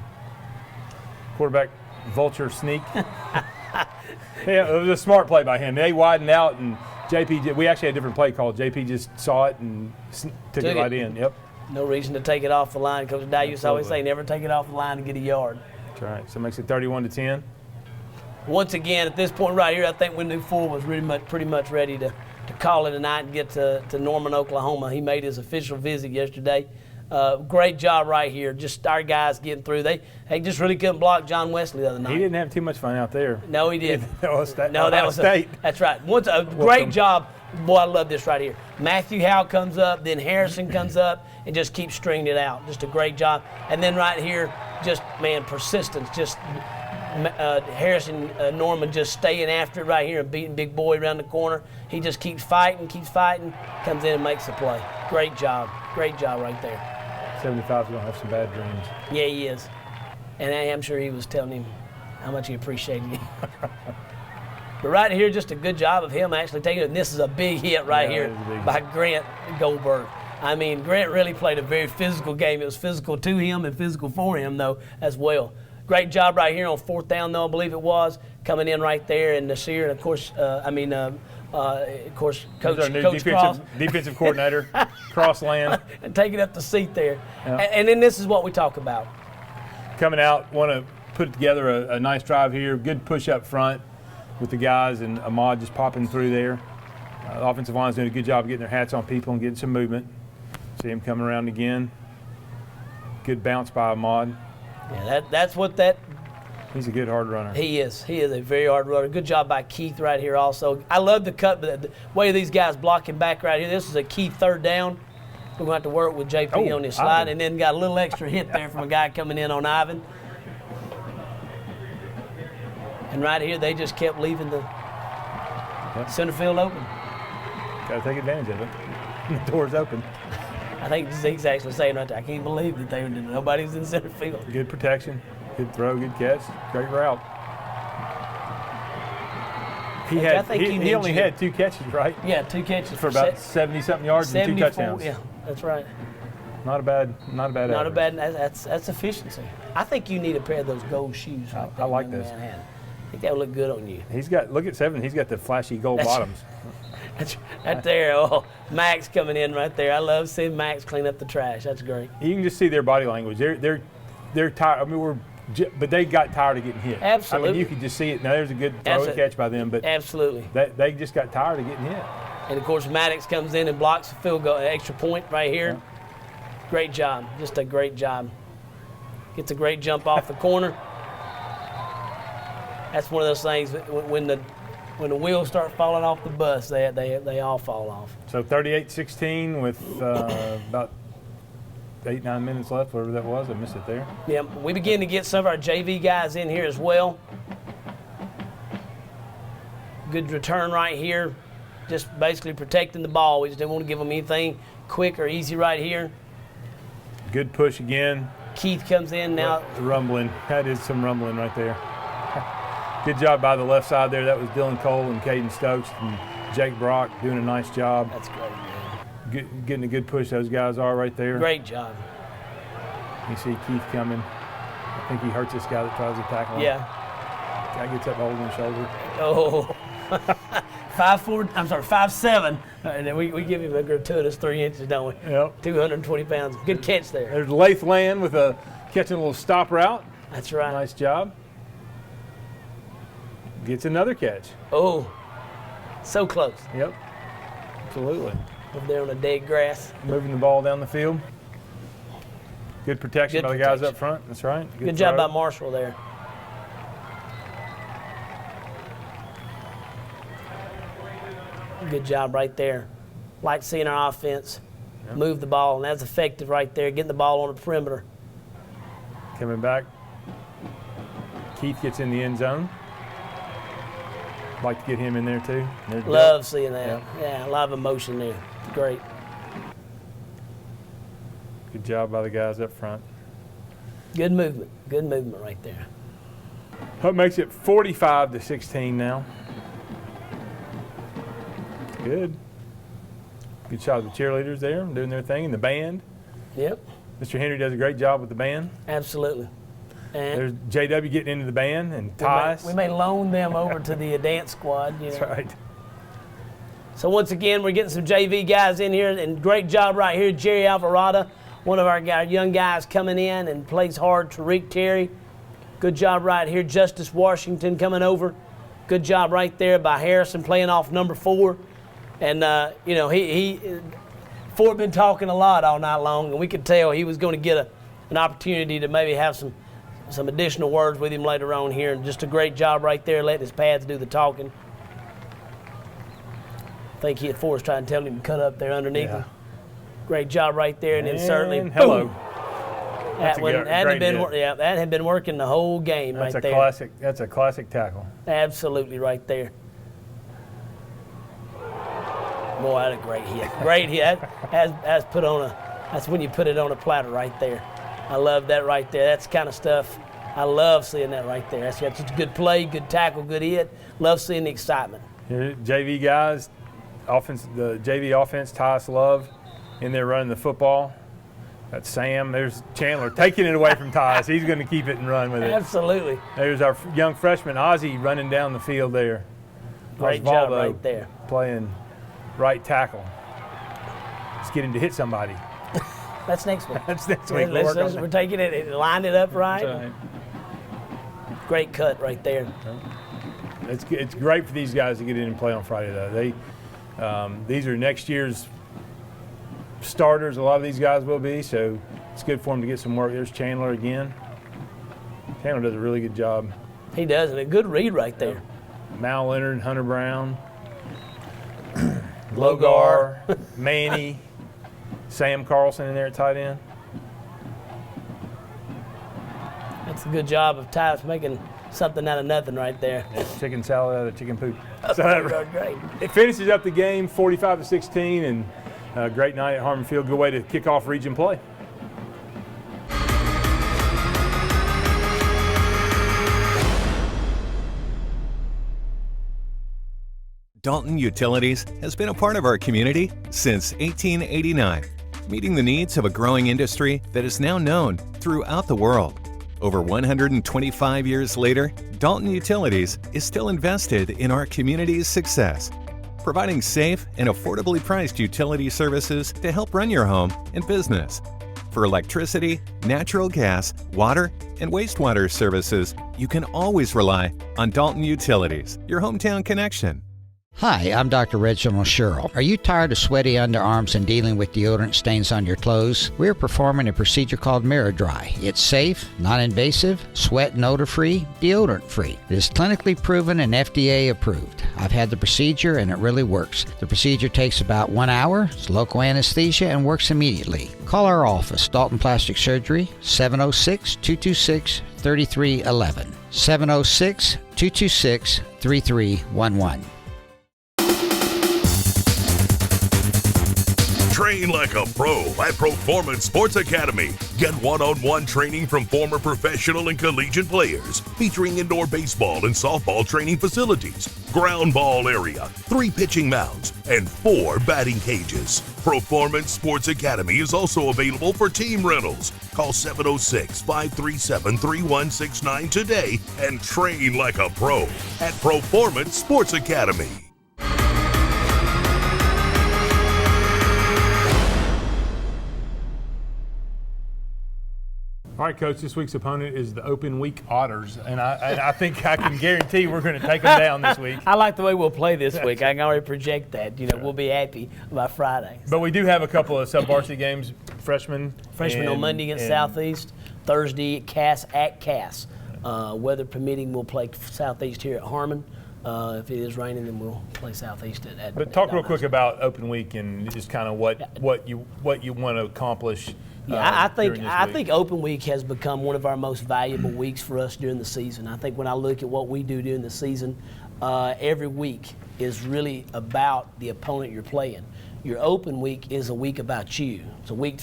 Quarterback vulture sneak. Yeah, it was a smart play by him. They widened out, and JP, we actually had a different play called. JP just saw it and took it right in. Yep. No reason to take it off the line. Coach Dye used to always say, never take it off the line to get a yard. That's right. So it makes it 31-10. Once again, at this point right here, I think we knew Ford was pretty much ready to call it a night and get to Norman, Oklahoma. He made his official visit yesterday. Great job right here. Just our guys getting through. They just really couldn't block John Wesley the other night. He didn't have too much fun out there. No, he didn't. That was State. That's right. A great job. Boy, I love this right here. Matthew Howe comes up, then Harrison comes up, and just keeps stringing it out. Just a great job. And then right here, just, man, persistence. Just Harrison Norman just staying after it right here and beating Big Boy around the corner. He just keeps fighting, comes in and makes the play. Great job. Great job right there. 75's going to have some bad dreams. Yeah, he is. And I'm sure he was telling him how much he appreciated him. But right here, just a good job of him actually taking it. And this is a big hit right here by Grant Goldberg. I mean, Grant really played a very physical game. It was physical to him and physical for him, though, as well. Great job right here on 4th down, though, I believe it was, coming in right there. And Nasir, and of course, Coach Cross. Defensive coordinator, Crossland. And taking up the seat there. Yeah. And then this is what we talk about. Coming out, want to put together a nice drive here. Good push up front with the guys, and Ahmad just popping through there. The offensive line's doing a good job of getting their hats on people and getting some movement. See him coming around again. Good bounce by Ahmad. Yeah, that's what that. He's a good hard runner. He is. He is a very hard runner. Good job by Keith right here also. I love the cut, but the way these guys blocking back right here, this is a key 3rd down. We're going to have to work with JP on this slide. Ivan. And then got a little extra hit there from a guy coming in on Ivan. And right here, they just kept leaving the center field open. Got to take advantage of it. The door's open. I think Zeke's actually saying right there, I can't believe that nobody's in center field. Good protection, good throw, good catch, great route. He only had 2 catches, right? Yeah, 2 catches for about 70-something yards and 2 touchdowns. Yeah, that's right. Not a bad That's efficiency. I think you need a pair of those gold shoes. I like this. I think that would look good on you. Look at 7. He's got the flashy gold bottoms. That's right there. Oh, Max coming in right there. I love seeing Max clean up the trash. That's great. You can just see their body language. They're tired. I mean, but they got tired of getting hit. Absolutely. I mean, you could just see it. Now there's a good throw and catch by them, but absolutely, they just got tired of getting hit. And of course, Maddox comes in and blocks a field goal, an extra point right here. Yeah. Great job. Just a great job. Gets a great jump off the corner. That's one of those things when the wheels start falling off the bus, they all fall off. So 38-16 with about 8-9 minutes left, whatever that was. I missed it there. Yeah, we begin to get some of our JV guys in here as well. Good return right here. Just basically protecting the ball. We just didn't want to give them anything quick or easy right here. Good push again. Keith comes in now. Rumbling. That is some rumbling right there. Good job by the left side there. That was Dylan Cole and Caden Stokes and Jake Brock doing a nice job. That's great, man. Getting a good push, those guys are right there. Great job. You see Keith coming. I think he hurts this guy that tries to tackle him. Yeah. Guy gets up holding his shoulder. Oh. 5'7", and then we give him a gratuitous 3 inches, don't we? Yep. 220 pounds. Good catch there. There's Lath Land with catching a little stop route. That's right. Nice job. Gets another catch. Oh, so close. Yep, absolutely. Over there on the dead grass. Moving the ball down the field. Good protection by the guys up front. That's right. Good job by Marshall there. Good job right there. Like seeing our offense move the ball, and that's effective right there, getting the ball on the perimeter. Coming back. Keith gets in the end zone. Like to get him in there too. Love seeing that. Yeah, a lot of emotion there. Great. Good job by the guys up front. Good movement. Good movement right there. That makes it 45-16 now. Good. Good shot of the cheerleaders there doing their thing, and the band. Yep. Mr. Henry does a great job with the band. Absolutely. And there's JW getting into the band, and Tighe. We may loan them over to the dance squad. You know. That's right. So once again, we're getting some JV guys in here, and great job right here. Jerry Alvarado, one of our young guys coming in and plays hard. Tariq Terry, good job right here. Justice Washington coming over. Good job right there by Harrison playing off number 4. And, you know, Ford been talking a lot all night long, and we could tell he was going to get an opportunity to maybe have some additional words with him later on here. And just a great job right there, letting his pads do the talking. I think Ford was trying to tell him to cut up there underneath him. Great job right there, and then certainly hello. That had been working the whole game right there. That's a classic tackle. Absolutely right there. Boy, that's a great hit. Great hit. That's when you put it on a platter right there. I love that right there. That's the kind of stuff I love seeing that right there. That's just a good play, good tackle, good hit. Love seeing the excitement. JV guys, the JV offense, Tighe Love in there running the football. That's Sam. There's Chandler taking it away from Tighe. He's going to keep it and run with it. Absolutely. There's our young freshman, Ozzie, running down the field there. Great job right there. Playing right tackle. Let's get him to hit somebody. That's next week. That's next week. We're taking it and line it up right. That's right. Great cut right there. It's great for these guys to get in and play on Friday, though. These are next year's starters. A lot of these guys will be, so it's good for them to get some work. There's Chandler again. Chandler does a really good job. He does, and a good read right there. Mal Leonard, Hunter Brown, Logar, Manny, Sam Carlson in there at tight end. That's a good job of Tighe making something out of nothing right there. It's chicken salad out of chicken poop. So great. It finishes up the game 45-16, and a great night at Harmon Field. Good way to kick off region play. Dalton Utilities has been a part of our community since 1889, meeting the needs of a growing industry that is now known throughout the world. Over 125 years later, Dalton Utilities is still invested in our community's success, providing safe and affordably priced utility services to help run your home and business. For electricity, natural gas, water, and wastewater services, you can always rely on Dalton Utilities, your hometown connection. Hi, I'm Dr. Reginald Sherrill. Are you tired of sweaty underarms and dealing with deodorant stains on your clothes? We're performing a procedure called Mirror Dry. It's safe, non-invasive, sweat and odor-free, deodorant-free. It is clinically proven and FDA approved. I've had the procedure and it really works. The procedure takes about 1 hour, it's local anesthesia, and works immediately. Call our office, Dalton Plastic Surgery, 706-226-3311. 706-226-3311. Train like a pro at Performance Sports Academy. Get one-on-one training from former professional and collegiate players, featuring indoor baseball and softball training facilities, ground ball area, 3 pitching mounds, and 4 batting cages. Performance Sports Academy is also available for team rentals. Call 706-537-3169 today and train like a pro at Performance Sports Academy. All right, Coach, this week's opponent is the Open Week Otters, and I think I can guarantee we're going to take them down this week. I like the way we'll play this week. I can already project that. We'll be happy by Friday. But we do have a couple of sub-varsity games, freshmen on Monday against Southeast, Thursday at Cass. Weather permitting, we'll play Southeast here at Harmon. If it is raining, then we'll play Southeast at But talk real quick about Open Week and just kind of what you want to accomplish. I think Open Week has become one of our most valuable weeks for us during the season. I think when I look at what we do during the season, every week is really about the opponent you're playing. Your Open Week is a week about you. It's a week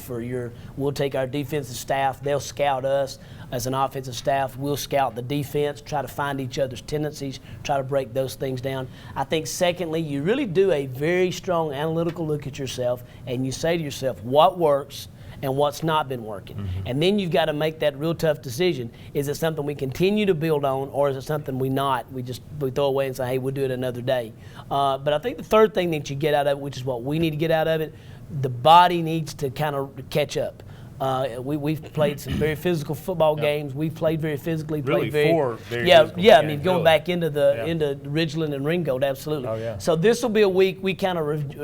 we'll take our defensive staff, they'll scout us. As an offensive staff, we'll scout the defense, try to find each other's tendencies, try to break those things down. I think secondly, you really do a very strong analytical look at yourself and you say to yourself, what works and what's not been working. Mm-hmm. And then you've got to make that real tough decision. Is it something we continue to build on, or is it something we throw away and say, hey, we'll do it another day? But I think the third thing that you get out of it, which is what we need to get out of it, the body needs to kind of catch up. We've played some very physical football games. We've played very physically. Really, played four very physical games. I mean, going back into Ridgeland and Ringgold, absolutely. Oh, yeah. So this will be a week we kind of,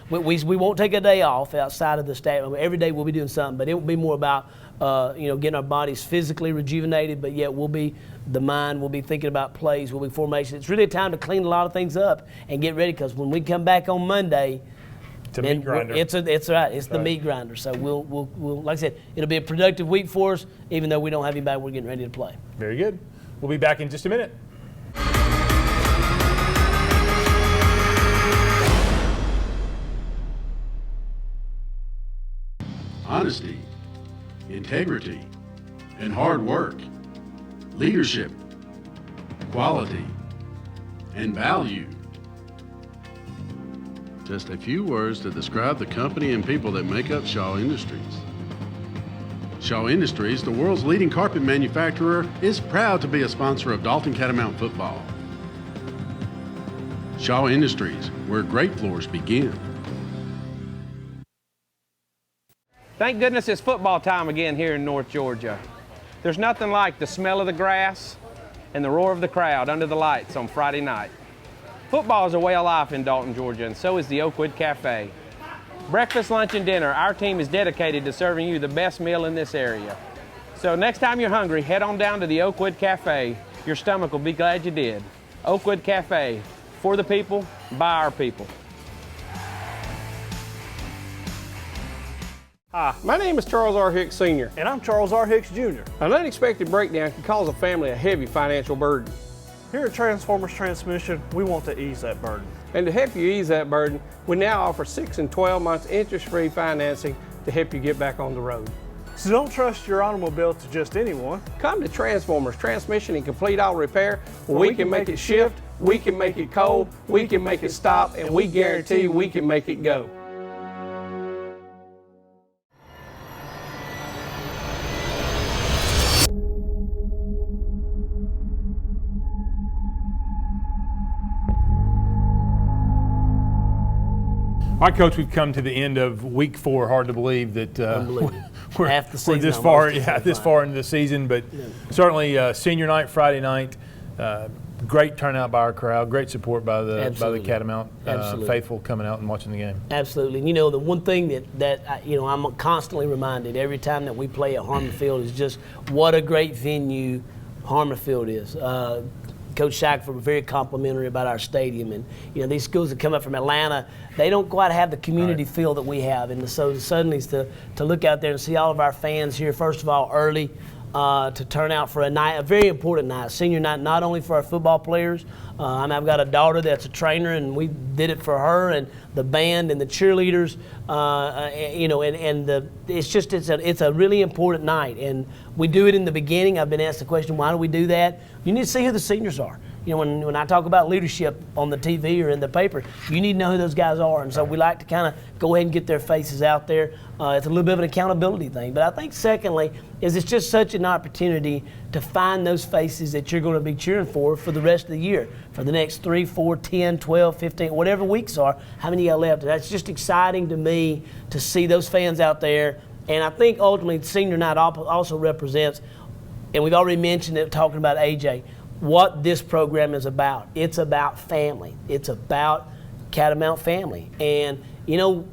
we won't take a day off outside of the state. Every day we'll be doing something, but it will be more about, getting our bodies physically rejuvenated, but yet the mind will be thinking about plays, will be formation. It's really a time to clean a lot of things up and get ready, because when we come back on Monday, it's a meat grinder. It's the meat grinder. So we'll like I said, it'll be a productive week for us, even though we don't have anybody we're getting ready to play. Very good. We'll be back in just a minute. Honesty, integrity, and hard work, leadership, quality, and value. Just a few words to describe the company and people that make up Shaw Industries. Shaw Industries, the world's leading carpet manufacturer, is proud to be a sponsor of Dalton Catamount Football. Shaw Industries, where great floors begin. Thank goodness it's football time again here in North Georgia. There's nothing like the smell of the grass and the roar of the crowd under the lights on Friday night. Football is a way of life in Dalton, Georgia, and so is the Oakwood Cafe. Breakfast, lunch, and dinner, our team is dedicated to serving you the best meal in this area. So next time you're hungry, head on down to the Oakwood Cafe. Your stomach will be glad you did. Oakwood Cafe, for the people, by our people. Hi, my name is Charles R. Hicks Sr. And I'm Charles R. Hicks Jr. An unexpected breakdown can cause a family a heavy financial burden. Here at Transformers Transmission, we want to ease that burden. And to help you ease that burden, we now offer 6 and 12 months interest-free financing to help you get back on the road. So don't trust your automobile to just anyone. Come to Transformers Transmission and Complete Auto Repair, where we can make it shift, we can make it cold, we can make it stop, and we guarantee we can make it go. All right, Coach, we've come to the end of week 4. Hard to believe that we're this far, this far into the season. But certainly, senior night, Friday night, great turnout by our crowd, great support by the Catamount faithful coming out and watching the game. Absolutely. And, the one thing that I'm constantly reminded every time that we play at Harmon Field is just what a great venue Harmon Field is. Coach Shackford was very complimentary about our stadium, and these schools that come up from Atlanta, they don't quite have the community feel that we have, and so suddenly to look out there and see all of our fans here, first of all, early, to turn out for a night, a very important night, senior night, not only for our football players. I've got a daughter that's a trainer, and we did it for her and the band and the cheerleaders. It's a really important night, and we do it in the beginning. I've been asked the question, why do we do that? You need to see who the seniors are. You know, when I talk about leadership on the TV or in the paper, you need to know who those guys are. And so we like to kind of go ahead and get their faces out there. It's a little bit of an accountability thing. But I think secondly is it's just such an opportunity to find those faces that you're going to be cheering for the rest of the year, for the next 3, 4, 10, 12, 15, whatever weeks are, how many you got left. That's just exciting to me to see those fans out there. And I think ultimately senior night also represents, and we've already mentioned it talking about AJ, what this program is about. It's about family. It's about Catamount Family. And, you know,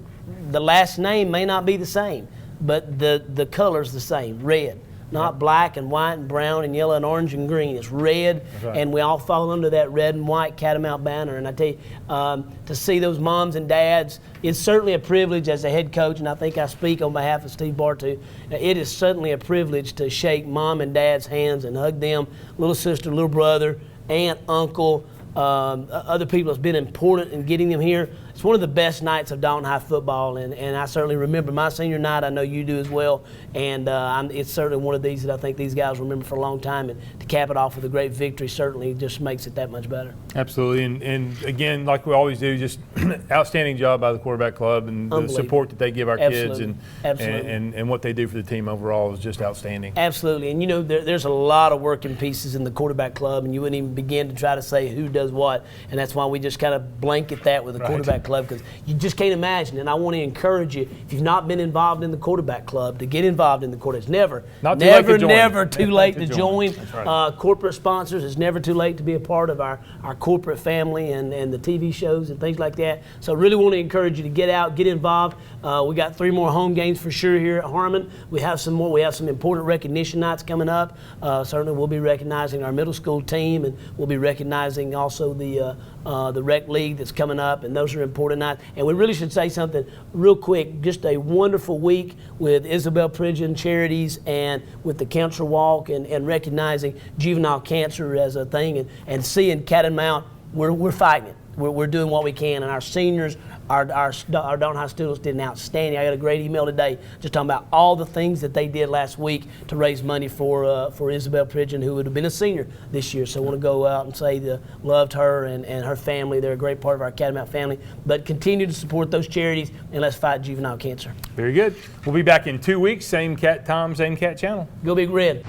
the last name may not be the same, but the color's the same, red. Not black and white and brown and yellow and orange and green. It's red, right. And we all fall under that red and white Catamount banner. And I tell you, to see those moms and dads, it's certainly a privilege as a head coach, and I think I speak on behalf of Steve Bartu. It is certainly a privilege to shake mom and dad's hands and hug them, little sister, little brother, aunt, uncle, other people that's been important in getting them here. It's one of the best nights of Dalton High football, and I certainly remember my senior night. I know you do as well, and it's certainly one of these that I think these guys remember for a long time, and to cap it off with a great victory certainly just makes it that much better. Absolutely, and again, like we always do, just outstanding job by the quarterback club and the support that they give our kids and what they do for the team overall is just outstanding. Absolutely, and you know there's a lot of working pieces in the quarterback club, and you wouldn't even begin to try to say who does what, and that's why we just kind of blanket that with the quarterback club, because you just can't imagine. And I want to encourage you, if you've not been involved in the quarterback club, to get involved in the quarterback. It's never too late to join. Right. Corporate sponsors, it's never too late to be a part of our corporate family and the TV shows and things like that. So I really want to encourage you to get out, get involved. We got 3 more home games for sure here at Harmon. We have some more. We have some important recognition nights coming up. Certainly we'll be recognizing our middle school team, and we'll be recognizing also the rec league that's coming up, and those are important nights. And we really should say something real quick. Just a wonderful week with Isabel Pridgeon Charities and with the Cancer Walk and recognizing juvenile cancer as a thing, and seeing Catamount, we're fighting it. We're doing what we can, and our seniors, our Dalton High students did an outstanding. I got a great email today just talking about all the things that they did last week to raise money for Isabel Pridgeon, who would have been a senior this year. So I want to go out and say loved her and her family. They're a great part of our Catamount family. But continue to support those charities, and let's fight juvenile cancer. Very good. We'll be back in 2 weeks. Same cat time, same cat channel. Go Big Red.